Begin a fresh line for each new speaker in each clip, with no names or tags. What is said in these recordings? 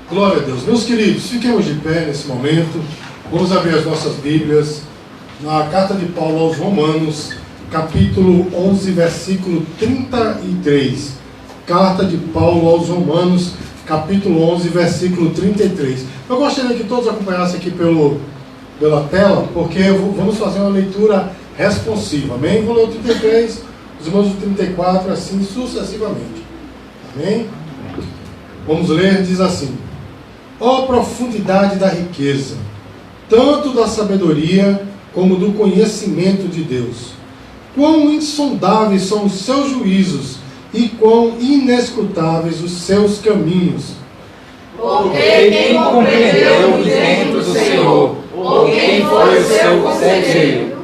Glória a Deus. Meus queridos, fiquemos de pé nesse momento. Vamos abrir as nossas Bíblias na carta de Paulo aos Romanos, capítulo 11, versículo 33. Carta de Paulo aos Romanos, capítulo 11, versículo 33. Eu gostaria que todos acompanhassem aqui pela tela, porque vamos fazer uma leitura responsiva. Amém? Vou ler o 33, os irmãos do 34, assim sucessivamente. Amém? Vamos ler, diz assim: ó profundidade da riqueza, tanto da sabedoria como do conhecimento de Deus! Quão insondáveis são os seus juízos e quão inescrutáveis os seus caminhos!
Porque quem compreendeu os ventos do Senhor, ou quem foi o seu conselheiro?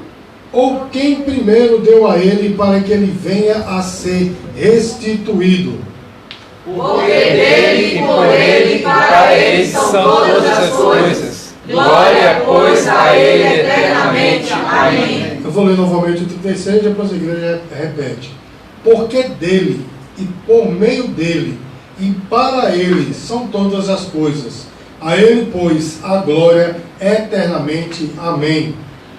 Ou quem primeiro deu a ele para que ele venha a ser restituído?
Porque dele, por ele e para ele são todas as coisas. Glória, pois, a ele eternamente. Amém.
Eu vou ler novamente o 36 e depois a igreja repete. Porque dele, e por meio dele, e para ele são todas as coisas. A ele, pois, a glória eternamente. Amém.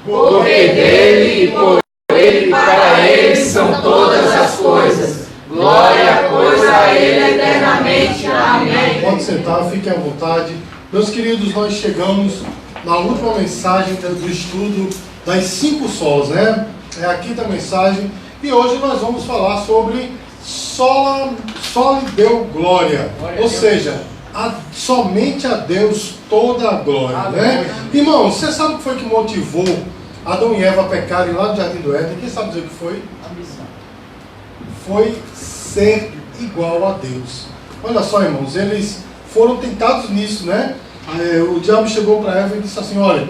Porque dele, e por ele e para ele são todas as coisas. Glória, pois, a ele eternamente. Amém.
Pode sentar, fiquem à vontade. Meus queridos, nós chegamos na última mensagem do estudo das 5 solas, né? É a quinta mensagem. E hoje nós vamos falar sobre só lhe deu glória. Ou seja, somente a Deus toda a glória, né? Irmão, você sabe o que foi que motivou Adão e Eva a pecarem lá no Jardim do Éden? Quem sabe dizer o que foi? Ambição. Foi ser igual a Deus. Olha só, irmãos, eles foram tentados nisso, né? O diabo chegou para Eva e disse assim: olha,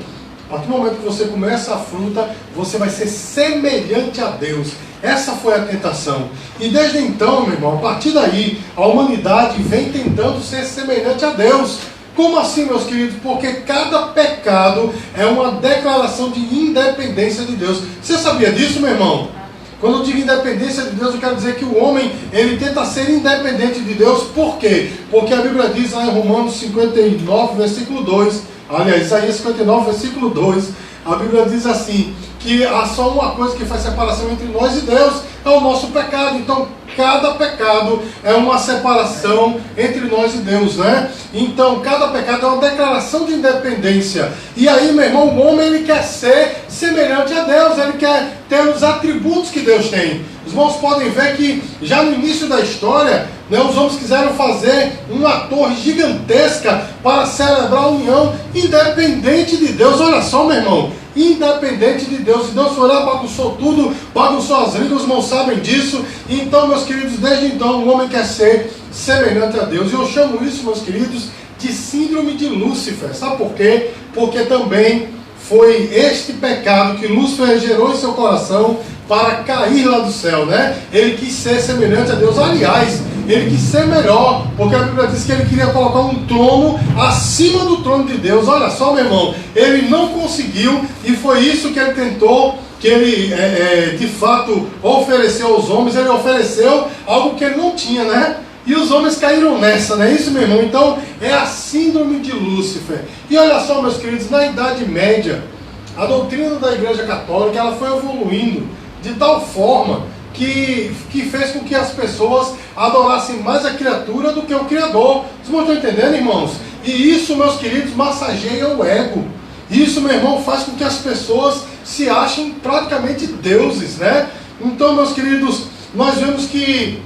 a partir do momento que você comer essa fruta, você vai ser semelhante a Deus. Essa foi a tentação. E desde então, meu irmão, a partir daí, a humanidade vem tentando ser semelhante a Deus. Como assim, meus queridos? Porque cada pecado é uma declaração de independência de Deus. Você sabia disso, meu irmão? Quando eu digo independência de Deus, eu quero dizer que o homem, ele tenta ser independente de Deus. Por quê? Porque a Bíblia diz lá em Romanos 59, versículo 2, aliás, Isaías 59, versículo 2, a Bíblia diz assim, que há só uma coisa que faz separação entre nós e Deus, é o nosso pecado. Então, cada pecado é uma separação entre nós e Deus, né? Então, cada pecado é uma declaração de independência. E aí, meu irmão, o homem, ele quer ser semelhante a Deus, ele quer ter os atributos que Deus tem. Os irmãos podem ver que já no início da história, né, os homens quiseram fazer uma torre gigantesca para celebrar a união independente de Deus. Olha só, meu irmão, independente de Deus. E Deus foi lá, bagunçou tudo, bagunçou as línguas, os irmãos sabem disso. Então, meus queridos, desde então o homem quer ser semelhante a Deus. E eu chamo isso, meus queridos, de síndrome de Lúcifer. Sabe por quê? Porque também foi este pecado que Lúcifer gerou em seu coração para cair lá do céu, né? Ele quis ser semelhante a Deus. Aliás, ele quis ser melhor, porque a Bíblia diz que ele queria colocar um trono acima do trono de Deus. Olha só, meu irmão, ele não conseguiu, e foi isso que ele tentou, que ele de fato ofereceu aos homens. Ele ofereceu algo que ele não tinha, né? E os homens caíram nessa, não é isso, meu irmão? Então, é a síndrome de Lúcifer. E olha só, meus queridos, na Idade Média, a doutrina da Igreja Católica, ela foi evoluindo de tal forma que fez com que as pessoas adorassem mais a criatura do que o Criador. Vocês estão entendendo, irmãos? E isso, meus queridos, massageia o ego. Isso, meu irmão, faz com que as pessoas se achem praticamente deuses, né? Então, meus queridos, nós vemos que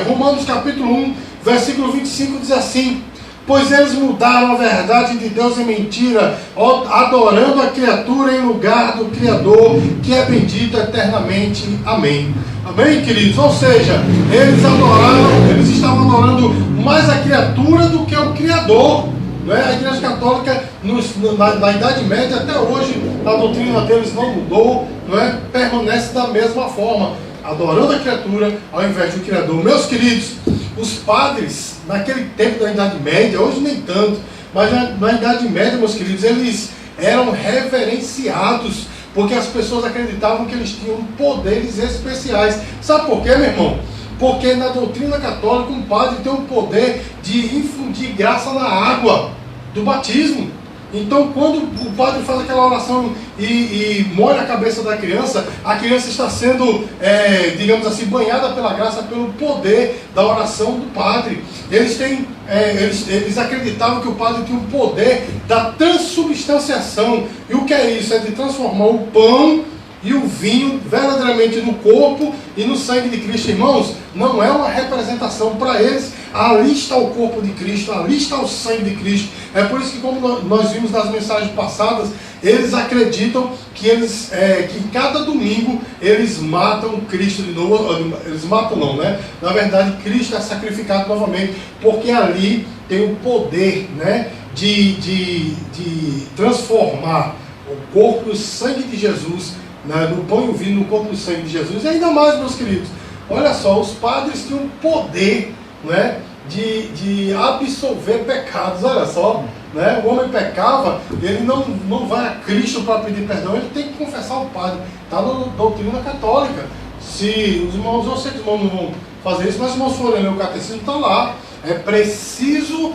Romanos capítulo 1, versículo 25 diz assim: pois eles mudaram a verdade de Deus em mentira, adorando a criatura em lugar do Criador, que é bendito eternamente. Amém. Amém, queridos? Ou seja, eles estavam adorando mais a criatura do que o Criador. Não é? A Igreja Católica, na Idade Média até hoje, a doutrina deles não mudou, não é? Permanece da mesma forma, adorando a criatura ao invés do Criador. Meus queridos, os padres, naquele tempo da Idade Média, hoje nem tanto, mas na Idade Média, meus queridos, eles eram reverenciados, porque as pessoas acreditavam que eles tinham poderes especiais. Sabe por quê, meu irmão? Porque na doutrina católica um padre tem o poder de infundir graça na água do batismo. Então, quando o padre faz aquela oração e molha a cabeça da criança, a criança está sendo, digamos assim, banhada pela graça, pelo poder da oração do padre. Eles acreditavam que o padre tinha o poder da transubstanciação. E o que é isso? É de transformar o pão e o vinho verdadeiramente no corpo e no sangue de Cristo. Irmãos, não é uma representação para eles. Ali está o corpo de Cristo, ali está o sangue de Cristo. É por isso que, como nós vimos nas mensagens passadas, eles acreditam que que cada domingo eles matam Cristo de novo. Eles matam não, né? Na verdade, Cristo é sacrificado novamente, porque ali tem o poder, né, de transformar o corpo e o sangue de Jesus, né, no pão e o vinho, no corpo e o sangue de Jesus. E ainda mais, meus queridos, olha só, os padres tinham o poder, né, de absolver pecados. Olha só, né? O homem pecava, ele não vai a Cristo para pedir perdão, ele tem que confessar o padre. Está na doutrina católica. Se os irmãos, eu sei que os irmãos não vão fazer isso, mas se os irmãos forem ler o catecismo, está lá. É preciso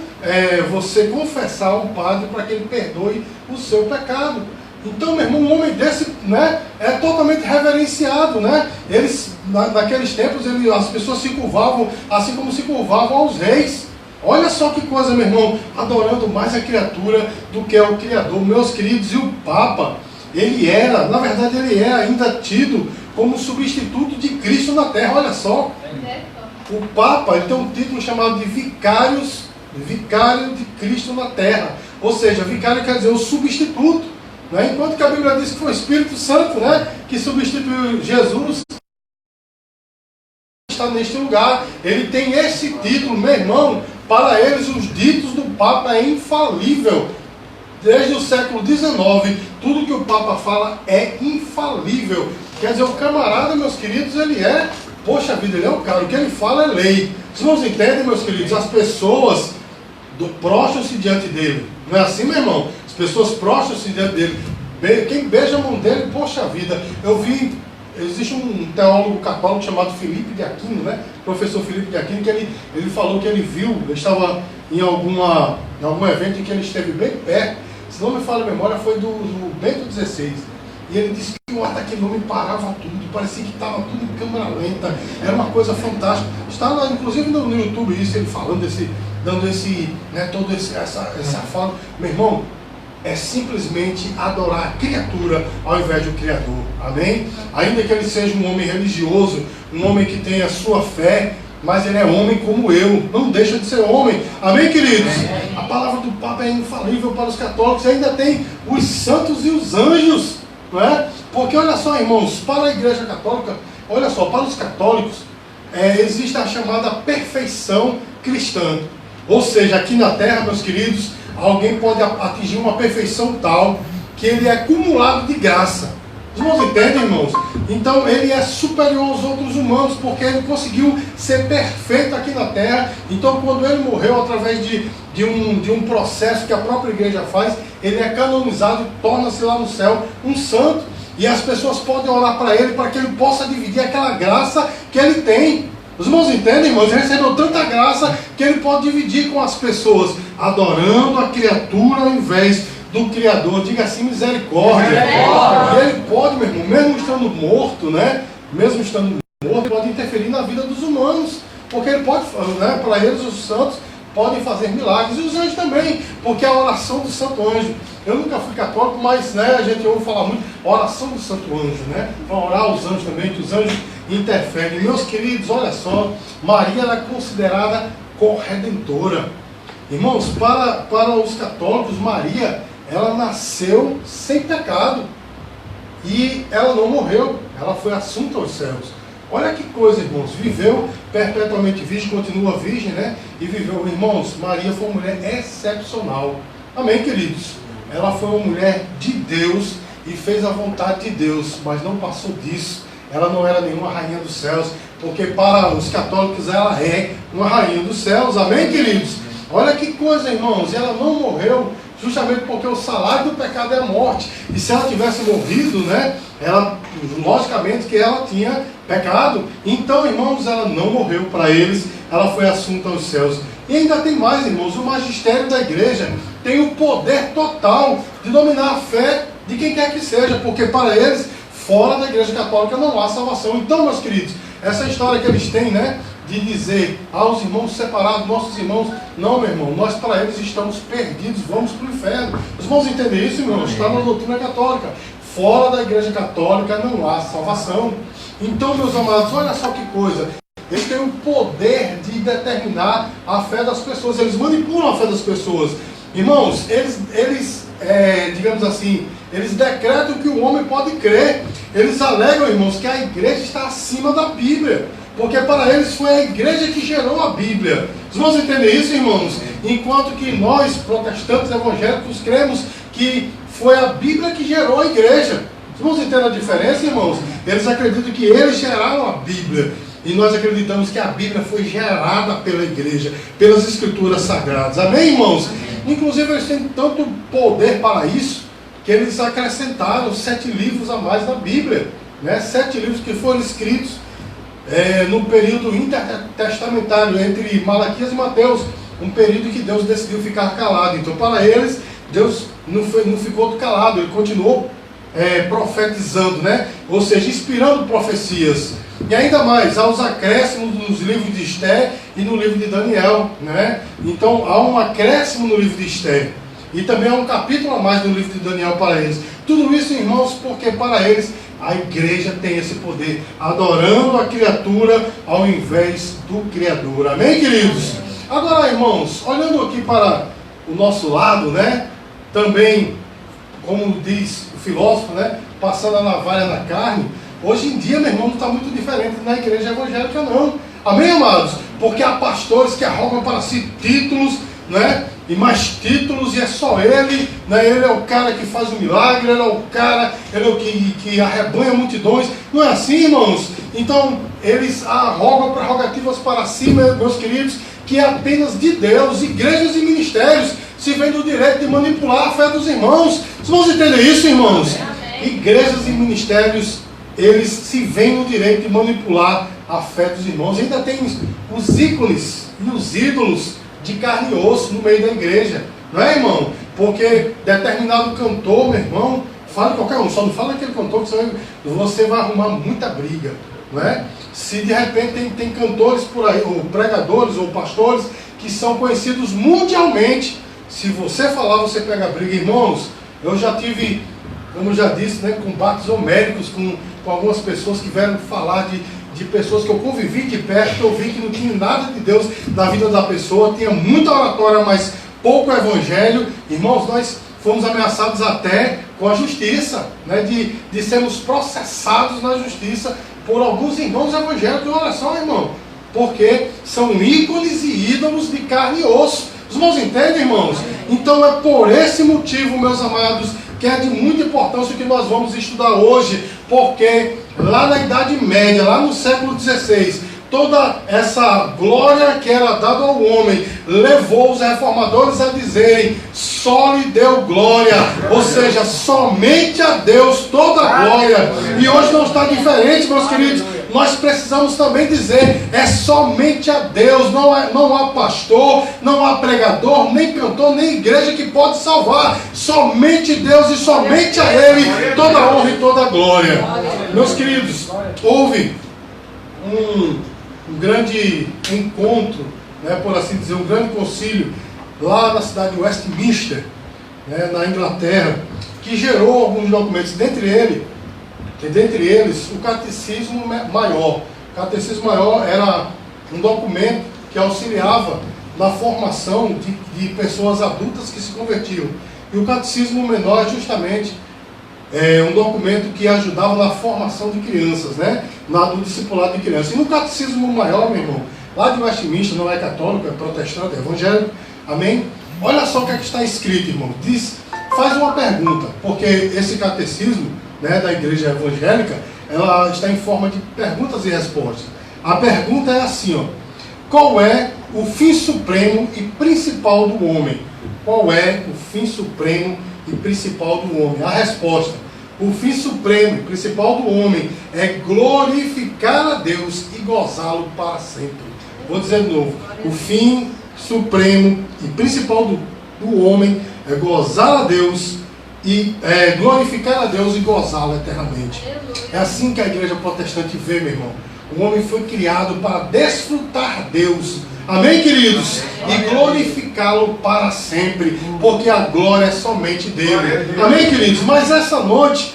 você confessar ao padre para que ele perdoe o seu pecado. Então, meu irmão, um homem desse, né, é totalmente reverenciado, né? Eles, naqueles tempos, as pessoas se curvavam, assim como se curvavam aos reis. Olha só que coisa, meu irmão, adorando mais a criatura do que o Criador. Meus queridos, e o Papa, ele era, na verdade, ele é ainda tido como substituto de Cristo na Terra. Olha só, o Papa, ele tem um título chamado de Vicário de Cristo na Terra. Ou seja, vicário quer dizer o substituto. Né? Enquanto que a Bíblia diz que foi o Espírito Santo, né, que substituiu Jesus, está neste lugar. Ele tem esse título, meu irmão. Para eles, os ditos do Papa é infalível. Desde o século XIX, tudo que o Papa fala é infalível. Quer dizer, o camarada, meus queridos, poxa vida, ele é o cara. O que ele fala é lei. Vocês não entendem, meus queridos? As pessoas prostram-se diante dele. Não é assim, meu irmão? As pessoas prostram-se diante dele. Quem beija a mão dele, poxa vida. Existe um teólogo católico chamado Filipe de Aquino, né? Professor Filipe de Aquino, que ele falou que ele estava em algum evento em que ele esteve bem perto, se não me falha a memória, foi do Bento XVI. E ele disse que o ar daquele homem parava tudo, parecia que estava tudo em câmera lenta, era uma coisa fantástica. Está lá, inclusive no YouTube, isso, ele falando dando essa fala. Meu irmão, é simplesmente adorar a criatura ao invés do Criador. Amém? Ainda que ele seja um homem religioso, um homem que tenha a sua fé, mas ele é homem como eu, não deixa de ser homem. Amém, queridos? A palavra do Papa é infalível para os católicos. Ainda tem os santos e os anjos, não é? Porque olha só, irmãos, para a Igreja Católica, olha só, para os católicos, existe a chamada perfeição cristã. Ou seja, aqui na Terra, meus queridos, alguém pode atingir uma perfeição tal que ele é acumulado de graça. Os irmãos entendem, irmãos? Então ele é superior aos outros humanos, porque ele conseguiu ser perfeito aqui na Terra. Então quando ele morreu, através de um processo que a própria igreja faz, ele é canonizado e torna-se lá no céu um santo. E as pessoas podem orar para ele, para que ele possa dividir aquela graça que ele tem. Os irmãos entendem, irmãos? Ele recebeu tanta graça que ele pode dividir com as pessoas, adorando a criatura ao invés do Criador. Diga assim, misericórdia. E ele pode, meu irmão, mesmo estando morto, né? Mesmo estando morto, pode interferir na vida dos humanos. Porque ele pode, né? Para eles, os santos podem fazer milagres. E os anjos também, porque a oração do santo anjo. Eu nunca fui católico, mas, né, a gente ouve falar muito, oração do santo anjo, né? Para orar aos anjos também, que os anjos interferem. Meus queridos, olha só, Maria era considerada corredentora. Irmãos, para os católicos, Maria, ela nasceu sem pecado. E ela não morreu, ela foi assunta aos céus. Olha que coisa, irmãos, viveu perpetuamente virgem, continua virgem, né? E viveu, irmãos, Maria foi uma mulher excepcional. Amém, queridos? Ela foi uma mulher de Deus e fez a vontade de Deus, mas não passou disso. Ela não era nenhuma rainha dos céus, porque para os católicos ela é uma rainha dos céus. Amém, queridos? Olha que coisa, irmãos. Ela não morreu justamente porque o salário do pecado é a morte. E se ela tivesse morrido, né, ela, logicamente que ela tinha pecado. Então, irmãos, ela não morreu para eles, ela foi assunta aos céus. E ainda tem mais, irmãos, o magistério da igreja tem o poder total de dominar a fé de quem quer que seja, porque para eles, fora da igreja católica não há salvação. Então, meus queridos, essa história que eles têm, né, de dizer aos irmãos separados, nossos irmãos, não, meu irmão, nós para eles estamos perdidos, vamos para o inferno. Os irmãos entendem isso, irmãos? Está na doutrina católica. Fora da igreja católica não há salvação. Então, meus amados, olha só que coisa. Eles têm o poder de determinar a fé das pessoas. Eles manipulam a fé das pessoas. Irmãos, eles digamos assim, eles decretam que o homem pode crer. Eles alegam, irmãos, que a igreja está acima da Bíblia. Porque para eles foi a igreja que gerou a Bíblia. Os irmãos entendem isso, irmãos? Enquanto que nós, protestantes evangélicos, cremos que foi a Bíblia que gerou a igreja. Os irmãos entendem a diferença, irmãos? Eles acreditam que eles geraram a Bíblia. E nós acreditamos que a Bíblia foi gerada pela igreja, pelas escrituras sagradas. Amém, irmãos? Inclusive, eles têm tanto poder para isso, que eles acrescentaram 7 livros a mais na Bíblia. Né? 7 livros que foram escritos no período intertestamentário, entre Malaquias e Mateus. Um período que Deus decidiu ficar calado. Então, para eles, Deus não ficou calado, Ele continuou profetizando, né? Ou seja, inspirando profecias. E ainda mais, há os acréscimos nos livros de Esther e no livro de Daniel, né? Então há um acréscimo no livro de Esther. E também há um capítulo a mais no livro de Daniel para eles. Tudo isso, irmãos, porque para eles a igreja tem esse poder, adorando a criatura ao invés do Criador. Amém, queridos? Agora, irmãos, olhando aqui para o nosso lado, né? Também, como diz o filósofo, né? Passando a navalha na carne. Hoje em dia, meu irmão, não está muito diferente na igreja evangélica, não. Amém, amados? Porque há pastores que arrogam para si títulos, né? E mais títulos, e é só ele, né? Ele é o cara que faz o milagre, ele é o cara, ele é o que arrebanha multidões. Não é assim, irmãos? Então, eles arrogam prerrogativas para si, meus queridos, que é apenas de Deus. Igrejas e ministérios se vêem do direito de manipular a fé dos irmãos. Vocês vão entender isso, irmãos? Igrejas e ministérios, eles se veem no direito de manipular a fé dos irmãos. Ainda tem os ícones e os ídolos de carne e osso no meio da igreja. Não é, irmão? Porque determinado cantor, meu irmão, fala qualquer um, só não fala aquele cantor que você vai arrumar muita briga. Não é? Se de repente tem cantores por aí, ou pregadores, ou pastores, que são conhecidos mundialmente, se você falar, você pega briga. Irmãos, eu já tive, como eu já disse, né, combates homéricos com algumas pessoas que vieram falar de pessoas que eu convivi de perto, que eu vi que não tinha nada de Deus na vida da pessoa, tinha muita oratória, mas pouco evangelho. Irmãos, nós fomos ameaçados até com a justiça, né, de sermos processados na justiça por alguns irmãos evangélicos. Olha só, irmão, porque são ícones e ídolos de carne e osso. Os irmãos entendem, irmãos? Então é por esse motivo, meus amados, que é de muita importância o que nós vamos estudar hoje, porque lá na Idade Média, lá no século XVI, toda essa glória que era dada ao homem levou os reformadores a dizerem: só lhe deu glória, ou seja, somente a Deus toda a glória. E hoje não está diferente, meus queridos. Nós precisamos também dizer: é somente a Deus, não há pastor, não há pregador, nem cantor, nem igreja que pode salvar. Somente Deus e somente a Ele toda a honra e toda a glória. Meus queridos, houve um grande encontro, né, por assim dizer, um grande concílio lá na cidade de Westminster, né, na Inglaterra, que gerou alguns documentos, dentre eles o Catecismo Maior. O Catecismo Maior era um documento que auxiliava na formação de pessoas adultas que se convertiam. E o Catecismo Menor é justamente um documento que ajudava na formação de crianças, né? No discipulado de crianças. E no Catecismo Maior, meu irmão, lá de Westminster, não é católico, é protestante, é evangélico, amém? Olha só o que é que está escrito, irmão. Faz uma pergunta, porque esse catecismo, né, da igreja evangélica, ela está em forma de perguntas e respostas. A pergunta é assim, ó: qual é o fim supremo e principal do homem? qual é o fim supremo e principal do homem? A resposta: o fim supremo e principal do homem é glorificar a Deus e gozá-lo para sempre. Vou dizer de novo: o fim supremo e principal do homem é gozar a Deus e glorificar a Deus e gozá-lo eternamente. É assim que a igreja protestante vê, meu irmão. O homem foi criado para desfrutar Deus. Amém, queridos? E glorificá-lo para sempre, porque a glória é somente dele. Amém, queridos? Mas essa noite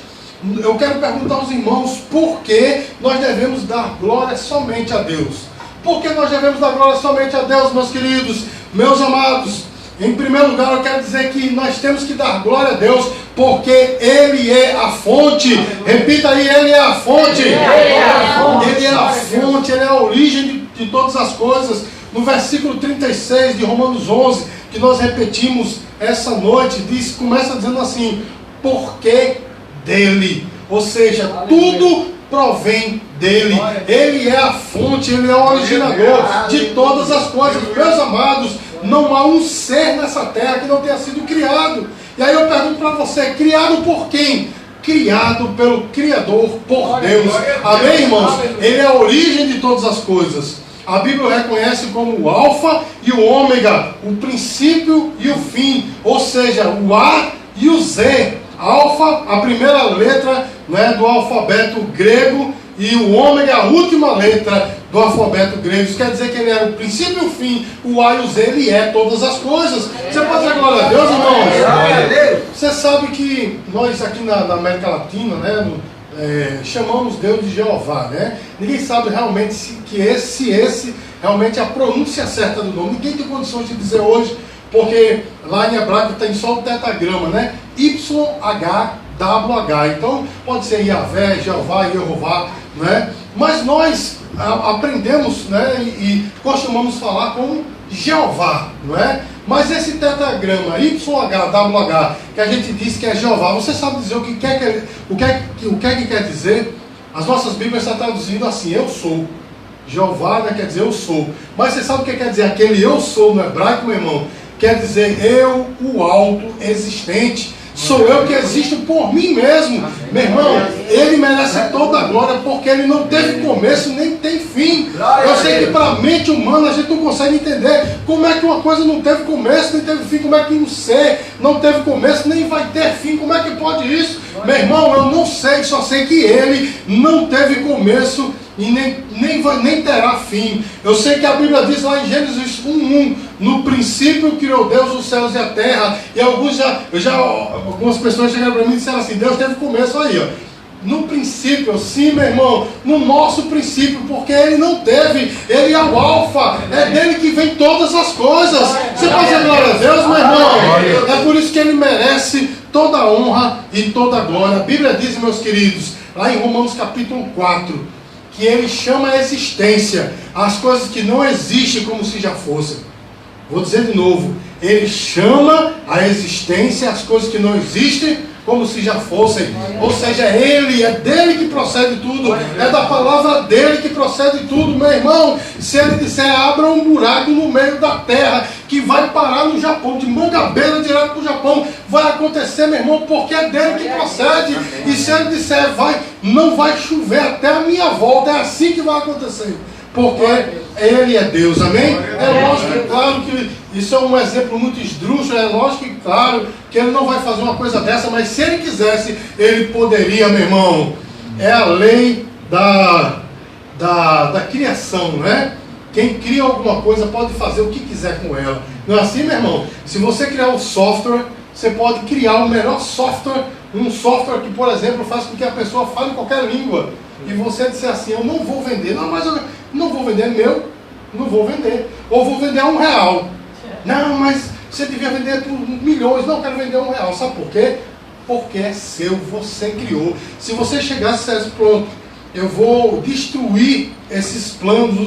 eu quero perguntar aos irmãos por que nós devemos dar glória somente a Deus. Por que nós devemos dar glória somente a Deus, meus queridos, meus amados? Em primeiro lugar, eu quero dizer que nós temos que dar glória a Deus, porque Ele é a fonte. Repita aí: Ele é a fonte. Ele é a fonte, Ele é a origem de todas as coisas. No versículo 36 de Romanos 11, que nós repetimos essa noite, começa dizendo assim: porque dele. Ou seja, tudo provém dele. Ele é a fonte, Ele é o originador de todas as coisas. Meus amados, não há um ser nessa terra que não tenha sido criado. E aí eu pergunto para você: criado por quem? Criado pelo Criador, por Deus. Amém, irmãos? Ele é a origem de todas as coisas. A Bíblia reconhece como o alfa e o ômega, o princípio e o fim, ou seja, o A e o Z. Alfa, a primeira letra, né, do alfabeto grego, e o ômega, a última letra do alfabeto grego. Isso quer dizer que ele é o princípio e o fim, o A e o Z, ele é todas as coisas. Você pode dizer glória a Deus, irmãos? Você sabe que nós aqui na América Latina, né, chamamos Deus de Jeová, né? Ninguém sabe realmente se esse realmente é a pronúncia certa do nome. Ninguém tem condições de dizer hoje, porque lá em hebraico tem só o tetragrama, né? YHWH. Então pode ser Yahvé, Jeová, Yehová, né? Mas nós aprendemos, né, e costumamos falar como Jeová, não é? Mas esse tetragrama YHWH, que a gente diz que é Jeová, você sabe dizer o que quer dizer? As nossas Bíblias estão traduzindo assim: eu sou. Jeová, né, quer dizer eu sou. Mas você sabe o que quer dizer aquele eu sou no hebraico, meu irmão? Quer dizer eu, o auto existente. Sou eu que existo por mim mesmo. Meu irmão, Ele merece toda a glória, porque Ele não teve começo nem tem fim. Eu sei que para a mente humana a gente não consegue entender como é que uma coisa não teve começo nem teve fim. Como é que um ser não teve começo nem vai ter fim? Como é que pode isso? Meu irmão, eu não sei, só sei que Ele não teve começo e nem terá fim. Eu sei que a Bíblia diz lá em Gênesis 1:1, no princípio criou Deus os céus e a terra. E algumas pessoas chegaram para mim e disseram assim: Deus teve começo aí, ó. No princípio, sim, meu irmão, no nosso princípio, porque Ele não teve, Ele é o alfa, é dele que vem todas as coisas. Você pode dizer glória a Deus, meu irmão? É por isso que Ele merece toda a honra e toda a glória. A Bíblia diz, meus queridos, lá em Romanos capítulo 4, que Ele chama a existência as coisas que não existem como se já fossem. Vou dizer de novo: Ele chama a existência as coisas que não existem como se já fossem. Ou seja, Ele, é dele que procede tudo, é da palavra dele que procede tudo. Meu irmão, se Ele disser abra um buraco no meio da terra que vai parar no Japão, de Mangabeira direto para o Japão, vai acontecer, meu irmão, porque é dele que procede. E se Ele disser não vai chover até a minha volta, é assim que vai acontecer, porque Ele é Deus. Amém? É lógico e claro que isso é um exemplo muito esdrúxulo. É lógico e claro que Ele não vai fazer uma coisa dessa, mas se Ele quisesse, Ele poderia, meu irmão. É a lei da criação, né? Quem cria alguma coisa pode fazer o que quiser com ela. Não é assim, meu irmão? Se você criar um software, você pode criar o melhor software, um software que, por exemplo, faz com que a pessoa fale qualquer língua. E você disser assim: eu não vou vender. Não, mas eu não vou vender meu, não vou vender. Ou vou vender a R$1. Não, mas você devia vender por milhões. Não, eu quero vender a R$1. Sabe por quê? Porque é seu, você criou. Se você chegasse e dissesse: pronto, eu vou destruir esses planos,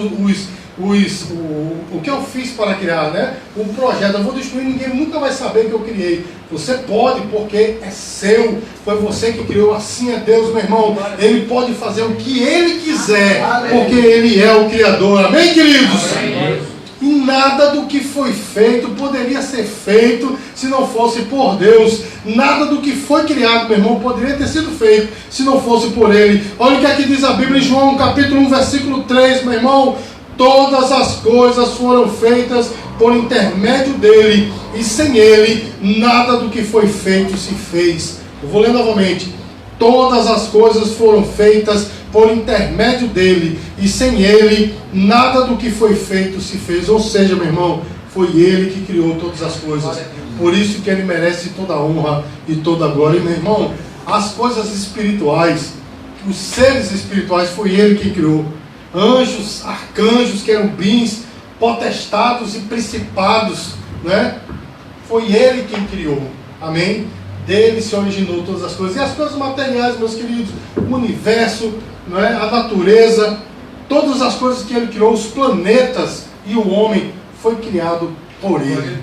o que eu fiz para criar, né? O projeto, eu vou destruir, ninguém nunca vai saber que eu criei. Você pode, porque é seu, foi você que criou. Assim é Deus, meu irmão. Ele pode fazer o que Ele quiser, porque Ele é o Criador. Amém, queridos? Amém. E nada do que foi feito poderia ser feito se não fosse por Deus. Nada do que foi criado, meu irmão, poderia ter sido feito se não fosse por Ele. Olha o que aqui diz a Bíblia em João, capítulo 1, versículo 3, meu irmão. Todas as coisas foram feitas por intermédio dEle, e sem Ele, nada do que foi feito se fez. Eu vou ler novamente. Todas as coisas foram feitas por intermédio dEle, e sem Ele, nada do que foi feito se fez. Ou seja, meu irmão, foi Ele que criou todas as coisas. Por isso que Ele merece toda a honra e toda a glória. E, meu irmão, as coisas espirituais, os seres espirituais, foi Ele que criou. Anjos, arcanjos, querubins, potestados e principados, né? Foi Ele quem criou. Amém? Dele se originou todas as coisas. E as coisas materiais, meus queridos, o universo, não é? A natureza, todas as coisas que Ele criou, os planetas e o homem, foi criado por Ele.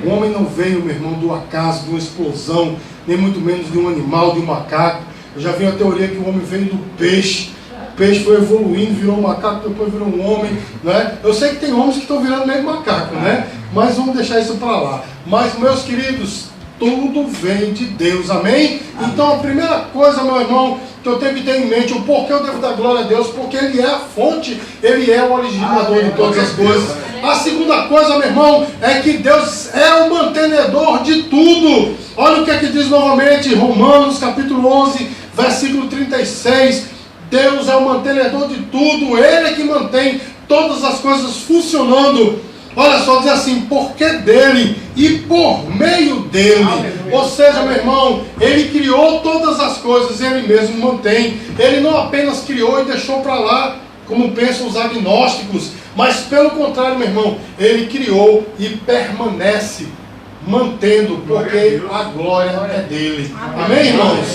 O homem não veio, meu irmão, do acaso, de uma explosão, nem muito menos de um animal, de um macaco. Eu já vi a teoria que o homem veio do peixe. O peixe foi evoluindo, virou um macaco, depois virou um homem, né? Eu sei que tem homens que estão virando meio macaco, né? Mas vamos deixar isso para lá. Mas, meus queridos, tudo vem de Deus, amém? Então a primeira coisa, meu irmão, que eu tenho que ter em mente, o porquê eu devo dar glória a Deus, porque Ele é a fonte, Ele é o originador de todas as coisas. A segunda coisa, meu irmão, é que Deus é o mantenedor de tudo. Olha o que é que diz novamente, Romanos capítulo 11, versículo 36. Deus é o mantenedor de tudo, Ele é que mantém todas as coisas funcionando. Olha só, diz assim, porque dele e por meio dele. Ou seja, meu irmão, Ele criou todas as coisas, Ele mesmo mantém. Ele não apenas criou e deixou para lá, como pensam os agnósticos, mas pelo contrário, meu irmão, Ele criou e permanece mantendo, porque a glória é dele. Amém, irmãos?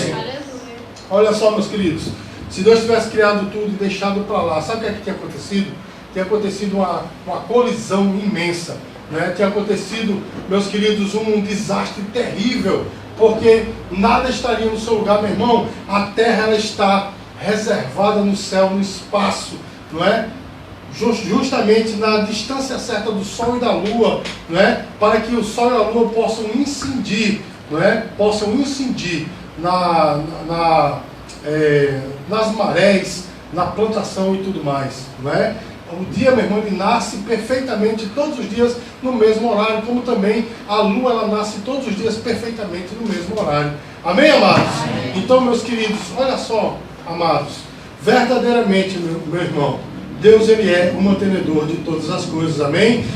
Olha só, meus queridos, se Deus tivesse criado tudo e deixado para lá, sabe o que é que tinha acontecido? Tinha acontecido uma colisão imensa, né? Tinha acontecido, meus queridos, um desastre terrível, porque nada estaria no seu lugar, meu irmão. A terra, ela está reservada no céu, no espaço, não é? Justamente na distância certa do Sol e da Lua, não é? Para que o Sol e a Lua possam incidir, não é? Possam incidir nas marés, na plantação e tudo mais, não é? O dia, meu irmão, ele nasce perfeitamente todos os dias no mesmo horário, como também a lua, ela nasce todos os dias perfeitamente no mesmo horário. Amém, amados? Amém. Então, meus queridos, olha só, amados, verdadeiramente, meu irmão, Deus, Ele é o mantenedor de todas as coisas, amém?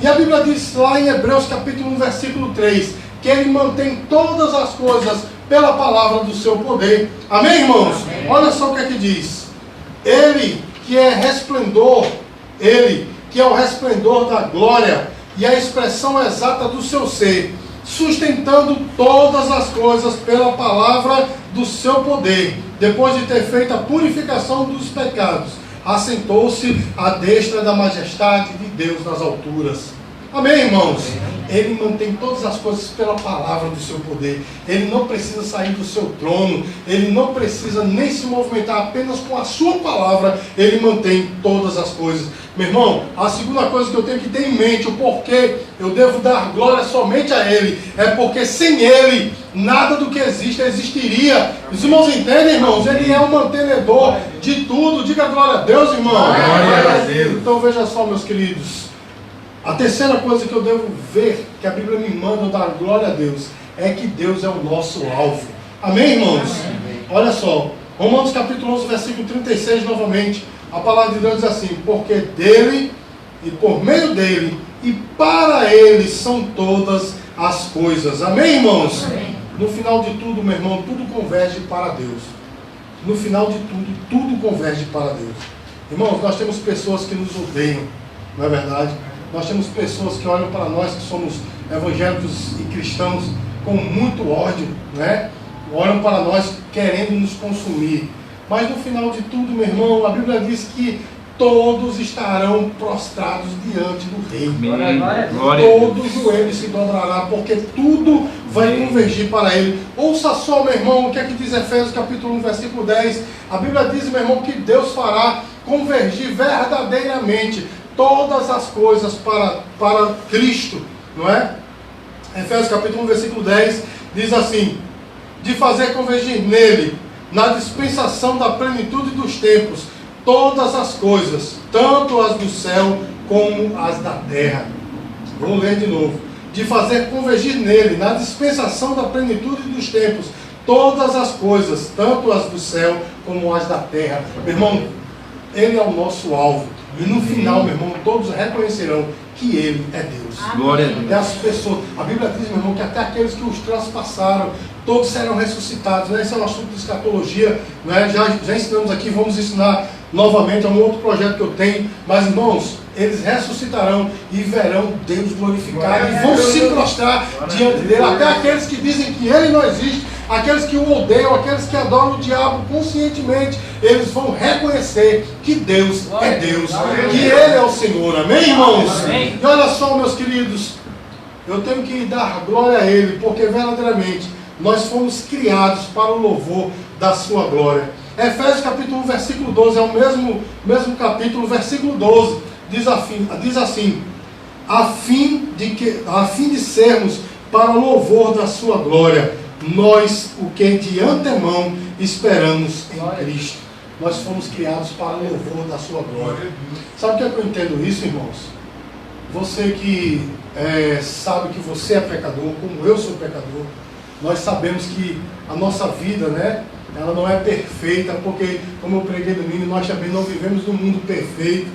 E a Bíblia diz lá em Hebreus capítulo 1, versículo 3, que Ele mantém todas as coisas pela palavra do seu poder. Amém, irmãos? Amém. Olha só o que é que diz. Ele que é resplendor, Ele que é o resplendor da glória e a expressão exata do seu ser, sustentando todas as coisas pela palavra do seu poder, depois de ter feito a purificação dos pecados, assentou-se à destra da majestade de Deus nas alturas. Amém, irmãos? Ele mantém todas as coisas pela palavra do seu poder. Ele não precisa sair do seu trono. Ele não precisa nem se movimentar, apenas com a sua palavra. Ele mantém todas as coisas. Meu irmão, a segunda coisa que eu tenho que ter em mente, o porquê eu devo dar glória somente a Ele, é porque sem Ele, nada do que existe existiria. Os irmãos entendem, irmãos? Ele é o mantenedor de tudo. Diga glória a Deus, irmão.
Glória a Deus.
Então veja só, meus queridos. A terceira coisa que eu devo ver, que a Bíblia me manda dar glória a Deus, é que Deus é o nosso alvo. Amém, irmãos? Amém. Olha só, Romanos capítulo 11, versículo 36, novamente, a palavra de Deus diz assim, porque dele, e por meio dele, e para ele são todas as coisas. Amém, irmãos? Amém. No final de tudo, meu irmão, tudo converge para Deus. No final de tudo, tudo converge para Deus. Irmãos, nós temos pessoas que nos odeiam, não é verdade? Nós temos pessoas que olham para nós, que somos evangélicos e cristãos, com muito ódio, né? Olham para nós querendo nos consumir. Mas no final de tudo, meu irmão, a Bíblia diz que todos estarão prostrados diante do Rei. Todo joelho se dobrará, porque tudo vai convergir para Ele. Ouça só, meu irmão, o que é que diz Efésios capítulo 1, versículo 10. A Bíblia diz, meu irmão, que Deus fará convergir verdadeiramente todas as coisas para Cristo, não é? Efésios capítulo 1, versículo 10, diz assim: de fazer convergir nele, na dispensação da plenitude dos tempos, todas as coisas, tanto as do céu como as da terra. Vou ler de novo. De fazer convergir nele, na dispensação da plenitude dos tempos, todas as coisas, tanto as do céu como as da terra. Meu irmão, ele é o nosso alvo. E no final, meu irmão, todos reconhecerão que ele é Deus.
Glória a Deus.
E as pessoas, a Bíblia diz, meu irmão, que até aqueles que os transpassaram, todos serão ressuscitados, né? Esse é um assunto de escatologia, né? Já ensinamos aqui, vamos ensinar novamente, é um outro projeto que eu tenho, mas irmãos, eles ressuscitarão e verão Deus glorificado e vão se prostrar diante dele, até aqueles que dizem que ele não existe, aqueles que o odeiam, aqueles que adoram o diabo conscientemente, eles vão reconhecer que Deus é Deus, que ele é o Senhor, amém, irmãos? E olha só, meus queridos, eu tenho que dar glória a ele, porque verdadeiramente nós fomos criados para o louvor da sua glória. Efésios capítulo 1, versículo 12, é o mesmo capítulo, versículo 12, diz assim: a fim de sermos para o louvor da sua glória, nós, o que de antemão esperamos em Cristo. Nós fomos criados para o louvor da sua glória. Sabe o que é que eu entendo isso, irmãos? Você que sabe que você é pecador, como eu sou pecador, nós sabemos que a nossa vida, né, ela não é perfeita, porque, como eu preguei domingo, nós também não vivemos num mundo perfeito.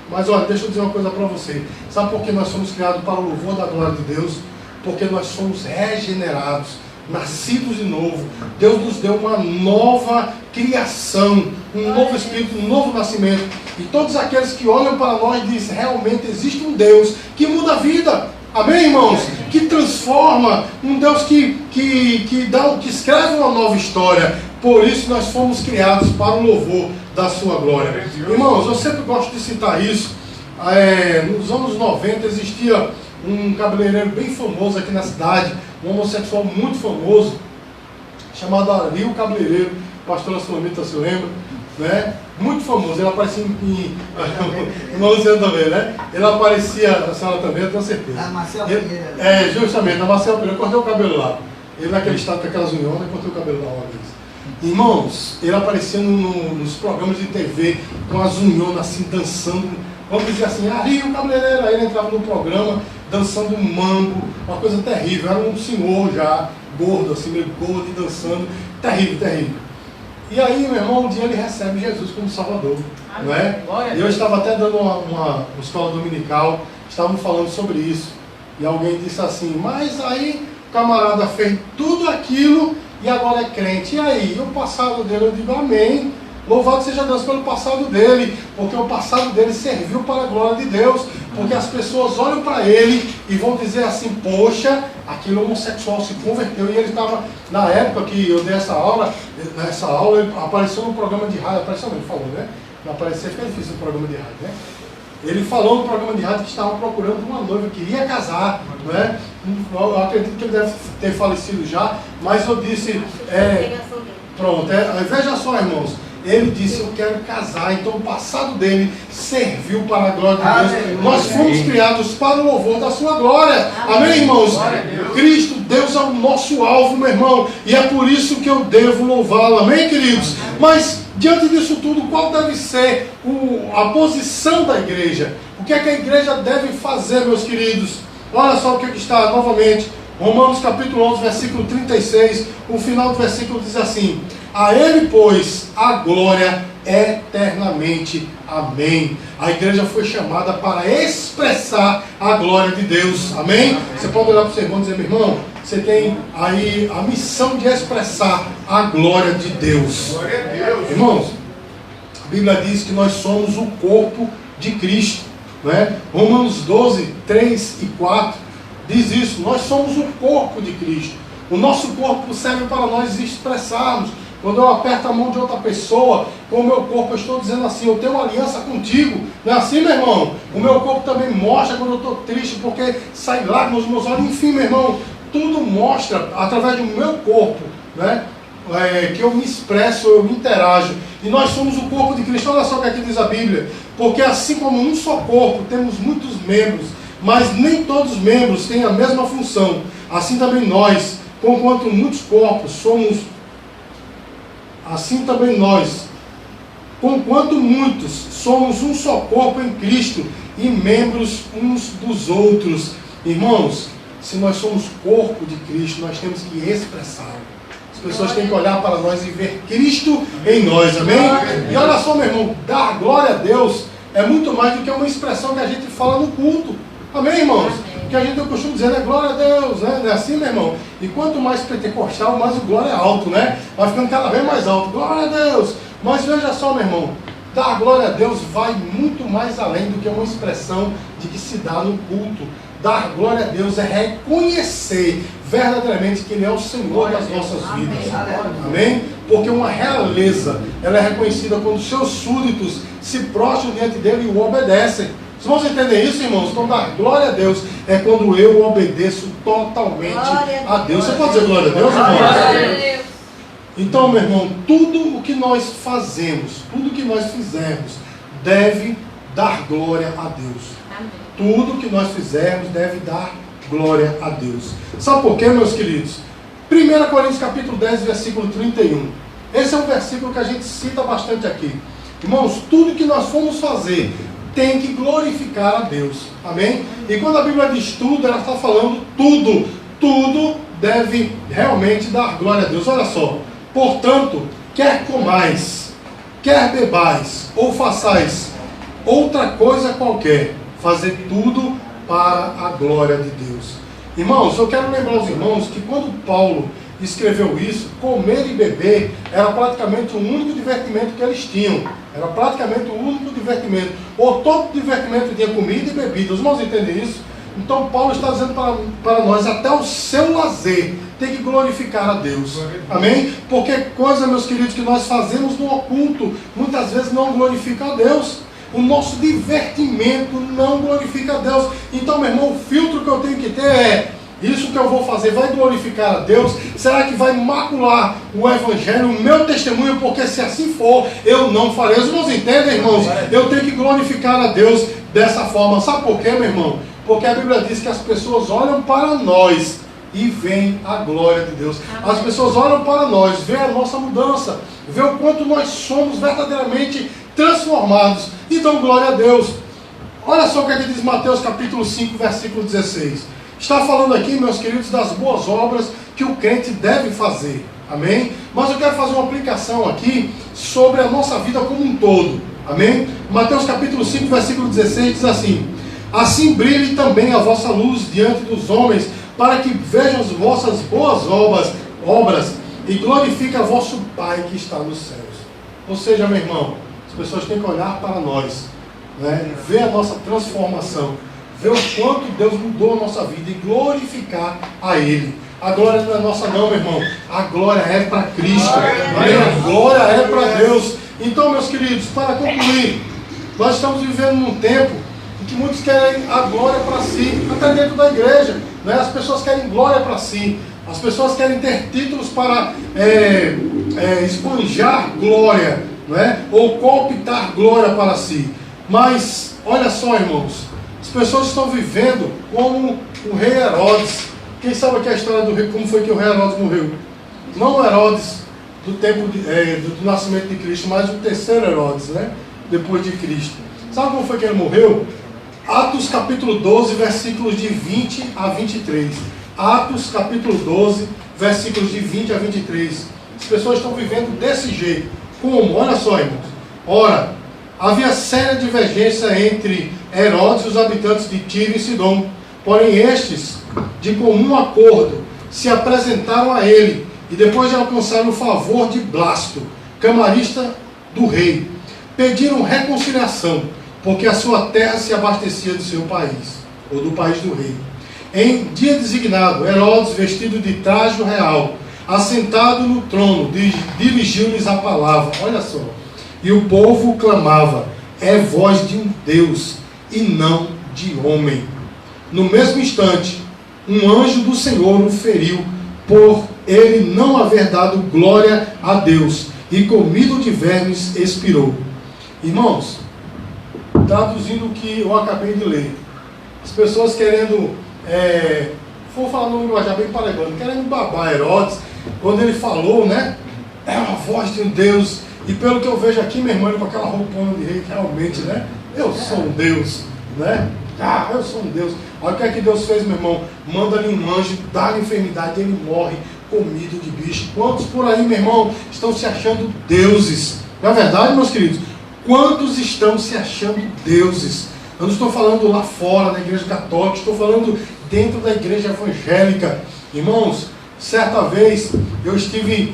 Mas olha, deixa eu dizer uma coisa para você. Sabe por que nós somos criados para o louvor da glória de Deus? Porque nós somos regenerados, nascidos de novo. Deus nos deu uma nova criação, um novo espírito, um novo nascimento. E todos aqueles que olham para nós dizem: realmente existe um Deus que muda a vida. Amém, irmãos? Que transforma, um Deus que escreve uma nova história. Por isso nós fomos criados para o louvor da sua glória. Irmãos, eu sempre gosto de citar isso. Nos anos 90 existia um cabeleireiro bem famoso aqui na cidade, um homossexual muito famoso, chamado Ari o Cabeleireiro. Pastora Solamita se lembra, né? Muito famoso, ele aparecia em irmã Luciana também, né? Ele aparecia, a senhora também, eu tenho certeza.
A Marcel Pereira.
Justamente, a Marcel Pereira, eu cortei o cabelo lá. Ele naquele estado com aquelas unhonas, eu cortei o cabelo lá uma vez. Irmãos, ele aparecia nos programas de TV com as unhonas assim, dançando, vamos dizer assim, Ari o Cabeleireiro. Aí ele entrava no programa dançando um mambo, uma coisa terrível. Era um senhor já, gordo, assim, meio gordo e dançando, terrível, terrível. E aí, meu irmão, um dia ele recebe Jesus como Salvador, não é? E eu estava até dando uma escola dominical, estávamos falando sobre isso, e alguém disse assim: mas aí o camarada fez tudo aquilo e agora é crente, e aí? E o passado dele? Eu digo: amém, louvado seja Deus pelo passado dele, porque o passado dele serviu para a glória de Deus, porque as pessoas olham para ele e vão dizer assim: poxa, aquele homossexual se converteu. E ele estava, na época que eu dei essa aula ele apareceu no programa de rádio, apareceu não, ele falou, né? Não aparecer fica difícil no programa de rádio, né? Ele falou no programa de rádio que estava procurando uma noiva, que iria casar, não é? Eu acredito que ele deve ter falecido já, mas eu disse, pronto, veja só, irmãos, ele disse: eu quero casar. Então o passado dele serviu para a glória de Deus. Nós fomos criados para o louvor da sua glória. Amém, irmãos? Cristo, Deus é o nosso alvo, meu irmão, e é por isso que eu devo louvá-lo. Amém, queridos? Mas diante disso tudo, qual deve ser a posição da igreja? O que é que a igreja deve fazer, meus queridos? Olha só o que está novamente, Romanos capítulo 11, versículo 36, o final do versículo diz assim: a ele, pois, a glória eternamente. Amém. A igreja foi chamada para expressar a glória de Deus. Amém? Você pode olhar para o seu irmão e dizer: meu irmão, você tem aí a missão de expressar a glória de Deus.
Glória a Deus.
Irmãos, a Bíblia diz que nós somos o corpo de Cristo, não é? Romanos 12, 3 e 4 diz isso. Nós somos o corpo de Cristo. O nosso corpo serve para nós expressarmos. Quando eu aperto a mão de outra pessoa, com o meu corpo eu estou dizendo assim: eu tenho uma aliança contigo. Não é assim, meu irmão? O meu corpo também mostra quando eu estou triste, porque sai lágrimas nos meus olhos. Enfim, meu irmão, tudo mostra através do meu corpo, né? Que eu me expresso, eu me interajo. E nós somos o corpo de Cristo. Olha só o que aqui diz a Bíblia: Porque assim como num só corpo temos muitos membros, mas nem todos os membros têm a mesma função, assim também nós, conquanto muitos corpos somos, assim também nós, conquanto muitos somos um só corpo em Cristo e membros uns dos outros. Irmãos, se nós somos corpo de Cristo, nós temos que expressá-lo. As pessoas têm que olhar para nós e ver Cristo em nós, amém? E olha só, meu irmão, dar glória a Deus é muito mais do que uma expressão que a gente fala no culto. Amém, irmãos? Que a gente tem o costume de dizer, né? Glória a Deus, né? Não é assim, meu irmão? E quanto mais pentecostal, mais o glória é alto, né? Vai ficando cada vez mais alto. Glória a Deus! Mas veja só, meu irmão, dar glória a Deus vai muito mais além do que uma expressão de que se dá no culto. Dar glória a Deus é reconhecer verdadeiramente que Ele é o Senhor das nossas vidas. Amém? Porque uma realeza, ela é reconhecida quando seus súditos se prostram diante dele e o obedecem. Vocês vão entender isso, irmãos? Então, dar glória a Deus é quando eu obedeço totalmente a Deus. Você pode dizer glória a Deus, irmãos? Então, meu irmão, tudo o que nós fazemos, tudo o que nós fizermos, deve dar glória a Deus. Tudo que nós fizermos deve dar glória a Deus. Sabe por quê, meus queridos? 1 Coríntios capítulo 10, versículo 31. Esse é um versículo que a gente cita bastante aqui. Irmãos, tudo que nós formos fazer tem que glorificar a Deus. Amém? E quando a Bíblia diz tudo, ela está falando tudo. Tudo deve realmente dar glória a Deus. Olha só. Portanto, quer comais, quer bebais, ou façais outra coisa qualquer, fazer tudo para a glória de Deus. Irmãos, eu quero lembrar os irmãos que quando Paulo escreveu isso, comer e beber era praticamente o único divertimento que eles tinham. Era praticamente o único divertimento. Ou todo divertimento tinha comida e bebida. Os irmãos entendem isso? Então Paulo está dizendo para nós, até o seu lazer tem que glorificar a Deus. Amém? Porque coisa, meus queridos, que nós fazemos no oculto, muitas vezes não glorifica a Deus. O nosso divertimento não glorifica a Deus. Então, meu irmão, o filtro que eu tenho que ter é: isso que eu vou fazer vai glorificar a Deus? Será que vai macular o Evangelho, o meu testemunho? Porque se assim for, eu não farei. Os irmãos entendem, irmãos? Eu tenho que glorificar a Deus dessa forma. Sabe por quê, meu irmão? Porque a Bíblia diz que as pessoas olham para nós e veem a glória de Deus. As pessoas olham para nós, veem a nossa mudança, veem o quanto nós somos verdadeiramente transformados. Então, glória a Deus. Olha só o que diz Mateus capítulo 5, versículo 16. Está falando aqui, meus queridos, das boas obras que o crente deve fazer. Amém? Mas eu quero fazer uma aplicação aqui sobre a nossa vida como um todo. Amém? Mateus capítulo 5, versículo 16 diz assim: assim brilhe também a vossa luz diante dos homens, para que vejam as vossas boas obras e glorifique a vosso Pai que está nos céus. Ou seja, meu irmão, as pessoas têm que olhar para nós, né? Ver a nossa transformação, ver o quanto Deus mudou a nossa vida e glorificar a Ele. A glória não é nossa não, meu irmão. A glória é para Cristo. A glória é para Deus. Então, meus queridos, para concluir, nós estamos vivendo num tempo em que muitos querem a glória para si, até dentro da igreja, né? As pessoas querem glória para si. As pessoas querem ter títulos para esbanjar glória, né? Ou cooptar glória para si. Mas, olha só, irmãos, as pessoas estão vivendo como o rei Herodes. Quem sabe aqui a história do rei, como foi que o rei Herodes morreu? Não o Herodes do tempo do nascimento de Cristo, mas o terceiro Herodes, né? Depois de Cristo. Sabe como foi que ele morreu? Atos capítulo 12, versículos de 20 a 23. Atos capítulo 12, versículos de 20 a 23. As pessoas estão vivendo desse jeito. Como? Olha só, irmãos. Ora, havia séria divergência entre Herodes e os habitantes de Tiro e Sidom. Porém, estes, de comum acordo, se apresentaram a ele, e depois de alcançar o favor de Blasto, camarista do rei, pediram reconciliação, porque a sua terra se abastecia do seu país, ou do país do rei. Em dia designado, Herodes, vestido de traje real, assentado no trono, dirigiu-lhes a palavra. Olha só. E o povo clamava: é voz de um Deus, e não de homem. No mesmo instante, um anjo do Senhor o feriu, por ele não haver dado glória a Deus, e comido de vermes expirou. Irmãos, traduzindo o que eu acabei de ler. As pessoas querendo, vou falar no linguajar bem palegando, querendo babar Herodes, quando ele falou, né? É a voz de um Deus. E pelo que eu vejo aqui, meu irmão, com aquela roupona de rei, realmente, né? Eu sou um Deus, né? Eu sou um Deus. Olha o que é que Deus fez, meu irmão. Manda-lhe um anjo, dá-lhe enfermidade, ele morre comido de bicho. Quantos por aí, meu irmão, estão se achando deuses? Não é verdade, meus queridos? Quantos estão se achando deuses? Eu não estou falando lá fora, na igreja católica, estou falando dentro da igreja evangélica. Irmãos, certa vez eu estive,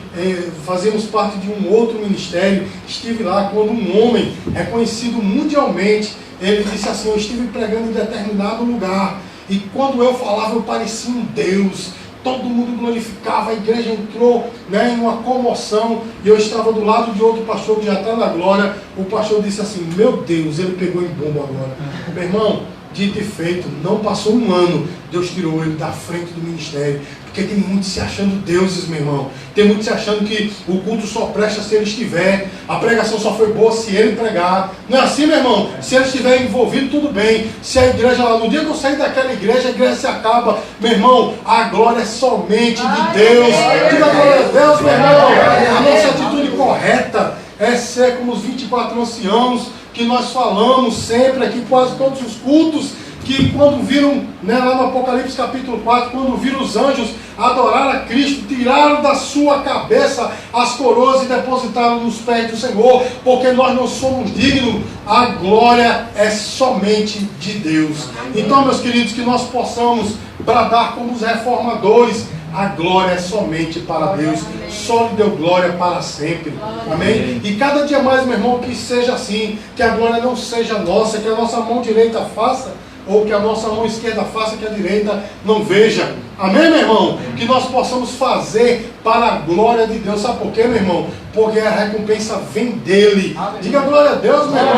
fazíamos parte de um outro ministério, estive lá quando um homem reconhecido mundialmente, ele disse assim, eu estive pregando em determinado lugar, e quando eu falava eu parecia um Deus, todo mundo glorificava, a igreja entrou, né, em uma comoção, e eu estava do lado de outro pastor que já está na glória, o pastor disse assim, meu Deus, ele pegou em bomba agora. Meu irmão, dito e feito, não passou um ano, Deus tirou ele da frente do ministério, porque tem muitos se achando deuses, meu irmão. Tem muitos se achando que o culto só presta se ele estiver, a pregação só foi boa se ele pregar. Não é assim, meu irmão? Se ele estiver envolvido, tudo bem. Se a igreja lá, no dia que eu sair daquela igreja, a igreja se acaba. Meu irmão, a glória é somente de Deus. Diga a glória a Deus, meu irmão. A nossa atitude correta é ser como os 24 anciãos que nós falamos sempre aqui, quase todos os cultos, que quando viram, né, lá no Apocalipse capítulo 4, quando viram os anjos adorar a Cristo, tiraram da sua cabeça as coroas e depositaram nos pés do Senhor, porque nós não somos dignos, a glória é somente de Deus. Então, meus queridos, que nós possamos bradar como os reformadores, a glória é somente para Deus, só lhe deu glória para sempre, amém? E cada dia mais, meu irmão, que seja assim, que a glória não seja nossa, que a nossa mão direita faça, ou que a nossa mão esquerda faça, que a direita não veja, amém, meu irmão? Que nós possamos fazer para a glória de Deus, sabe por quê, meu irmão? Porque a recompensa vem dele, diga glória a Deus, meu irmão,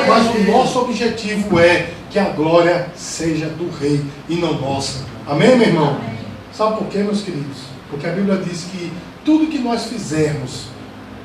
mas o nosso objetivo é que a glória seja do rei e não nossa, amém, meu irmão? Sabe por quê, meus queridos? Porque a Bíblia diz que tudo que nós fizermos,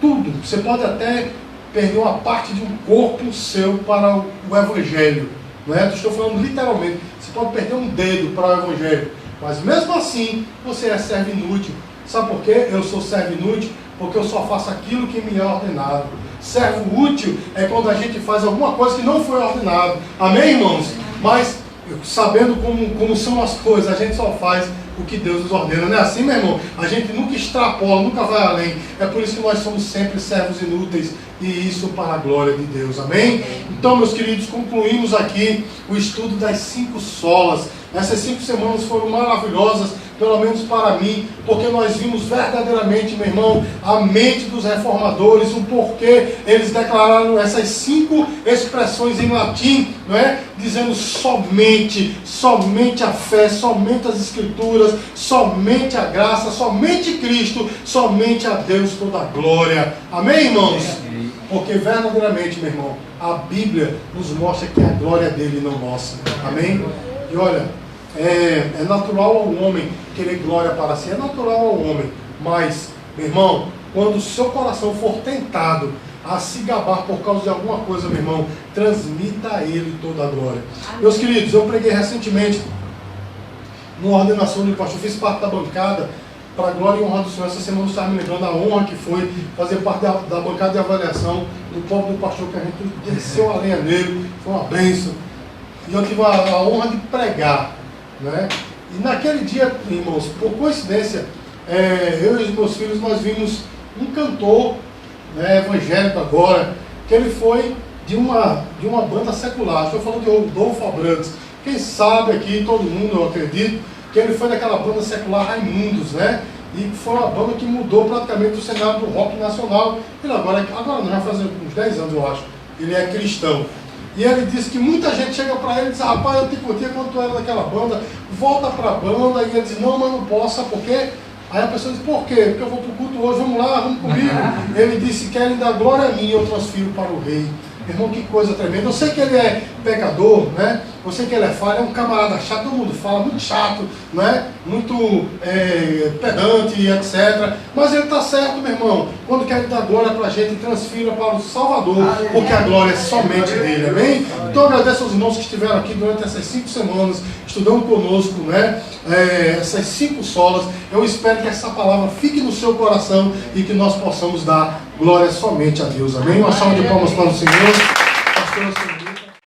tudo, você pode até perder uma parte de um corpo seu para o Evangelho, não é? Estou falando literalmente, você pode perder um dedo para o Evangelho, mas mesmo assim, você é servo inútil. Sabe por quê? Eu sou servo inútil porque eu só faço aquilo que me é ordenado. Servo útil é quando a gente faz alguma coisa que não foi ordenado, amém, irmãos? Mas sabendo como são as coisas, a gente só faz o que Deus nos ordena, não é assim, meu irmão? A gente nunca extrapola, nunca vai além. É por isso que nós somos sempre servos inúteis, e isso para a glória de Deus, amém? Então, meus queridos, concluímos aqui o estudo das 5 solas. Essas 5 semanas foram maravilhosas, pelo menos para mim, porque nós vimos verdadeiramente, meu irmão, a mente dos reformadores, o porquê eles declararam essas 5 expressões em latim, não é? Dizendo somente a fé, somente as escrituras, somente a graça, somente Cristo, somente a Deus toda a glória. Amém, irmãos? Porque verdadeiramente, meu irmão, a Bíblia nos mostra que a glória é dele e não nossa. Amém? E olha, é natural ao homem querer glória para si, é natural ao homem, mas, meu irmão, quando o seu coração for tentado a se gabar por causa de alguma coisa, meu irmão, transmita a ele toda a glória. Amém. Meus queridos, eu preguei recentemente numa ordenação de pastor, fiz parte da bancada para a glória e honra do Senhor. Essa semana eu estava me lembrando da honra que foi fazer parte da bancada de avaliação do povo do pastor, que a gente desceu a lenha nele, foi uma bênção. E eu tive a honra de pregar, né? E naquele dia, irmãos, por coincidência, eu e os meus filhos, nós vimos um cantor, né, evangélico agora, que ele foi de uma banda secular. Estou falando de Rodolfo Abrantes. Quem sabe aqui, todo mundo, eu acredito, que ele foi daquela banda secular Raimundos, né? E foi uma banda que mudou praticamente o cenário do rock nacional. Ele agora não, já faz uns 10 anos, eu acho, ele é cristão. E ele disse que muita gente chega para ele e diz, rapaz, eu te curtia quando tu era daquela banda, volta para a banda. E ele diz, não, mas não posso, sabe por quê? Aí a pessoa diz, por quê? Porque eu vou para o culto hoje, vamos lá, vamos comigo. Ele disse, querem dar glória a mim, eu transfiro para o rei. Irmão, que coisa tremenda. Eu sei que ele é pecador, né? Eu sei que ele é falho, é um camarada chato, todo mundo fala, muito chato, né? Muito pedante, etc. Mas ele está certo, meu irmão. Quando quer dar glória para a gente, transfira para o Salvador, porque a glória é somente dele, amém? Então eu agradeço aos irmãos que estiveram aqui durante essas 5 semanas, estudando conosco, né? Essas 5 solas. Eu espero que essa palavra fique no seu coração e que nós possamos dar glória somente a Deus, amém? Uma salva de palmas para o Senhor. Pastor,